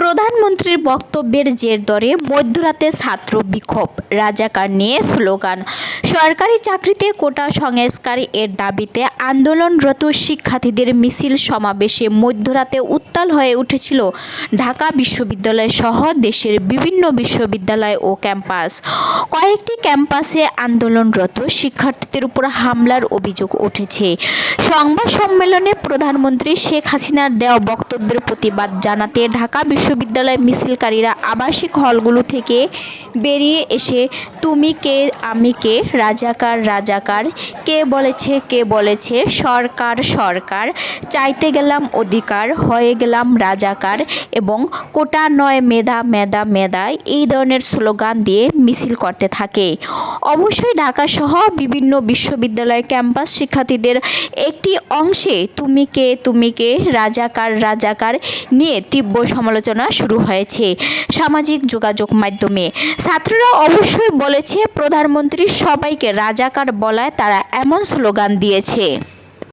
প্রধানমন্ত্রীর বক্তব্যের জের ধরে মধ্যরাতে ছাত্র বিক্ষোভ, রাজাকার নিয়ে স্লোগান। সরকারি চাকরিতে কোটা সংস্কার এর দাবিতে আন্দোলনরত শিক্ষার্থীদের মিছিল সমাবেশে মধ্যরাতে উত্তাল হয়ে উঠেছিল ঢাকা বিশ্ববিদ্যালয় সহ দেশের বিভিন্ন বিশ্ববিদ্যালয় ও ক্যাম্পাস। কয়েকটি ক্যাম্পাসে আন্দোলনরত শিক্ষার্থীদের উপর হামলার অভিযোগ উঠেছে। সংবাদ সম্মেলনে প্রধানমন্ত্রী শেখ হাসিনার দেওয়া বক্তব্যের প্রতিবাদ জানাতে ঢাকা বিশ্ববিদ্যালয় মিছিলকারীরা আবাসিক হলগুলো থেকে বেরিয়ে এসে তুমি কে আমি কে, রাজাকার রাজাকার, কে বলেছে সরকার সরকার, চাইতে গেলাম অধিকার, হয়ে গেলাম রাজাকার এবং কোটা নয় মেধা মেধা মেধা এই ধরনের স্লোগান দিয়ে মিছিল করতে থাকে। অবশ্যই ঢাকা সহ বিভিন্ন বিশ্ববিদ্যালয় ক্যাম্পাস শিক্ষার্থীদের একটি অংশে তুমি কে রাজাকার রাজাকার নিয়ে তীব্র সমালোচনা শুরু হয়েছে সামাজিক যোগাযোগ মাধ্যমে। ছাত্ররা অবশ্যই বলেছে প্রধানমন্ত্রী সবাইকে রাজাকার বলায় তারা এমন স্লোগান দিয়েছে।